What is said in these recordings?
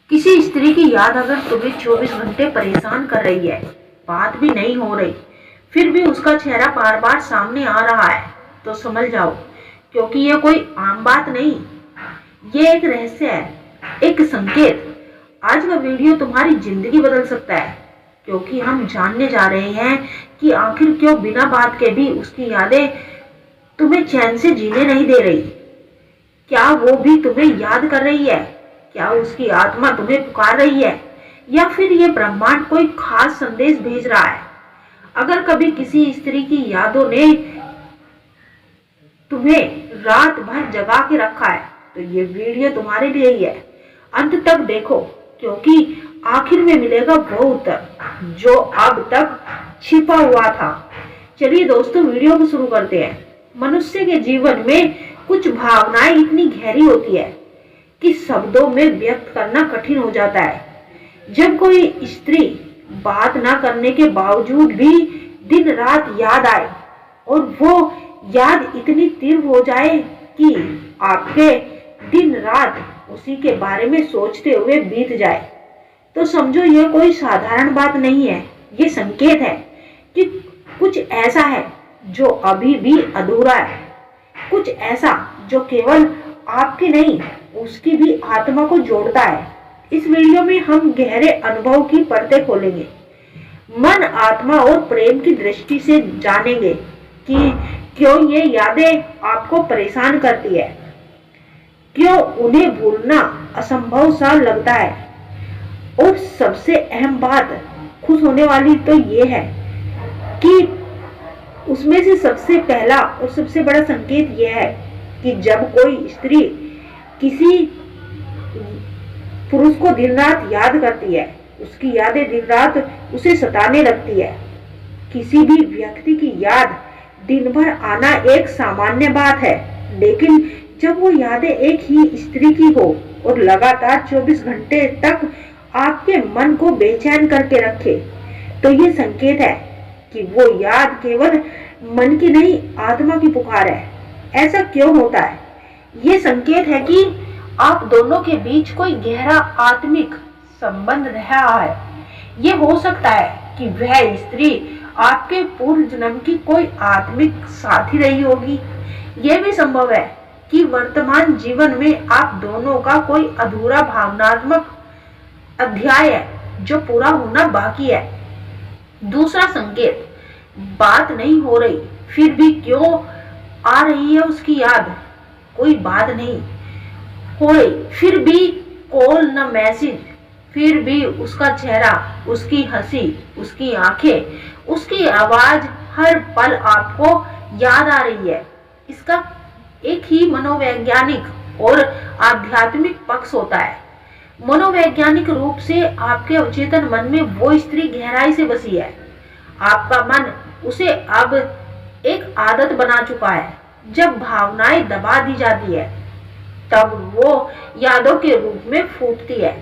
किसी स्त्री की याद अगर तुम्हें 24 घंटे परेशान कर रही है, बात भी नहीं हो रही, फिर भी उसका चेहरा बार बार सामने आ रहा है, तो समझ जाओ, क्योंकि ये कोई आम बात नहीं, ये एक रहस्य है, एक संकेत। आज का वीडियो तुम्हारी जिंदगी बदल सकता है, क्योंकि हम जानने जा रहे हैं कि आखिर क्यों बिना बात के भी उसकी यादें तुम्हें चैन से जीने नहीं दे रही। क्या वो भी तुम्हें याद कर रही है? क्या उसकी आत्मा तुम्हें पुकार रही है, या फिर ये ब्रह्मांड कोई खास संदेश भेज रहा है? अगर कभी किसी स्त्री की यादों ने तुम्हें रात भर जगा के रखा है, तो ये वीडियो तुम्हारे लिए ही है। अंत तक देखो, क्योंकि आखिर में मिलेगा वो उत्तर जो अब तक छिपा हुआ था। चलिए दोस्तों, वीडियो को शुरू करते हैं। मनुष्य के जीवन में कुछ भावनाएं इतनी गहरी होती है कि शब्दों में व्यक्त करना कठिन हो जाता है। जब कोई स्त्री बात ना करने के बावजूद भी दिन रात याद आए, और वो याद इतनी तीव्र हो जाए कि आपके दिन रात उसी के बारे में सोचते हुए बीत जाए, तो समझो ये कोई साधारण बात नहीं है। ये संकेत है कि कुछ ऐसा है जो अभी भी अधूरा है, कुछ ऐसा जो केवल आपकी नहीं, उसकी भी आत्मा को जोड़ता है। इस वीडियो में हम गहरे अनुभव की परतें खोलेंगे, मन, आत्मा और प्रेम की दृष्टि से जानेंगे कि क्यों ये यादें आपको परेशान करती है, क्यों उन्हें भूलना असंभव सा लगता है, और सबसे अहम बात, खुश होने वाली तो ये है कि उसमें से सबसे पहला और सबसे बड़ा संकेत यह है कि जब कोई स्त्री किसी पुरुष को दिन रात याद करती है, उसकी यादें दिन रात उसे सताने लगती है। किसी भी व्यक्ति की याद दिन भर आना एक सामान्य बात है, लेकिन जब वो यादें एक ही स्त्री की हो और लगातार 24 घंटे तक आपके मन को बेचैन करके रखे, तो ये संकेत है कि वो याद केवल मन की नहीं, आत्मा की पुकार है। ऐसा क्यों होता है? ये संकेत है कि आप दोनों के बीच कोई गहरा आत्मिक संबंध रहा है। ये हो सकता है कि वह स्त्री आपके पूर्व जन्म की कोई आत्मिक साथी रही होगी। यह भी संभव है कि वर्तमान जीवन में आप दोनों का कोई अधूरा भावनात्मक अध्याय है जो पूरा होना बाकी है। दूसरा संकेत, बात नहीं हो रही, फिर भी क्यों आ रही है उसकी याद? कोई बात नहीं हो रही, फिर भी कॉल न मैसेज, फिर भी उसका चेहरा, उसकी हंसी, उसकी आंखें, उसकी आवाज हर पल आपको याद आ रही है। इसका एक ही मनोवैज्ञानिक और आध्यात्मिक पक्ष होता है। मनोवैज्ञानिक रूप से आपके अवचेतन मन में वो स्त्री गहराई से बसी है। आपका मन उसे अब एक आदत बना चुका है। जब भावनाएं दबा दी जाती है, तब वो यादों के रूप में फूटती है।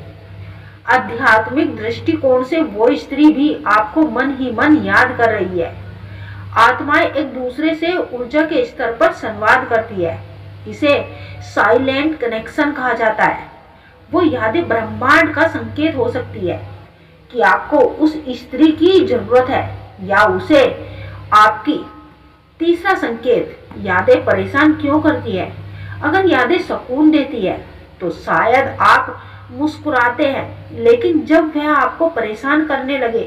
आध्यात्मिक दृष्टिकोण से वो स्त्री भी आपको मन ही मन याद कर रही है। आत्माएं एक दूसरे से ऊर्जा के स्तर पर संवाद करती है। इसे साइलेंट कनेक्शन कहा जाता है। वो यादें ब्रह्मांड का संकेत हो सकती है कि आपको उस स्त्री की जरूरत है या उसे आपकी। तीसरा संकेत, यादें परेशान क्यों करती है? अगर यादें सुकून देती है, तो शायद आप मुस्कुराते हैं, लेकिन जब वह आपको परेशान करने लगे,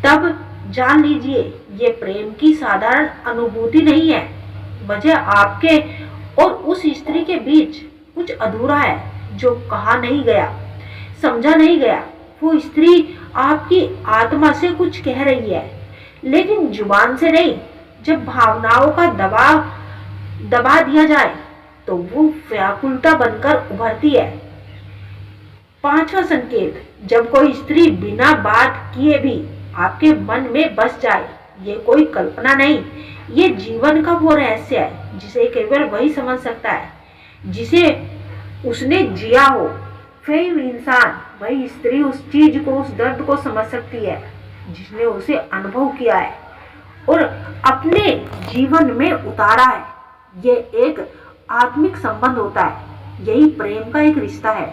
तब जान लीजिए ये प्रेम की साधारण अनुभूति नहीं है। वजह आपके और उस स्त्री के बीच कुछ अधूरा है, जो कहा नहीं गया, समझा नहीं गया। वो स्त्री आपकी आत्मा से कुछ कह रही है, लेकिन जुबान से नहीं। जब भावनाओं का दबा दिया जाए, तो वो व्याकुलता बनकर उभरती है। पांचवा संकेत, जब कोई स्त्री बिना बात किए भी आपके मन में बस जाए, ये कोई कल्पना नहीं, ये जीवन का वो रहस्य है जिसे केवल वही समझ सकता है जिसे उसने जिया हो। वही इंसान, वही स्त्री उस चीज को, उस दर्द को समझ सकती है जिसने उसे अनुभव किया है और अपने जीवन में उतारा है। ये एक आत्मिक संबंध होता है। यही प्रेम का एक रिश्ता है।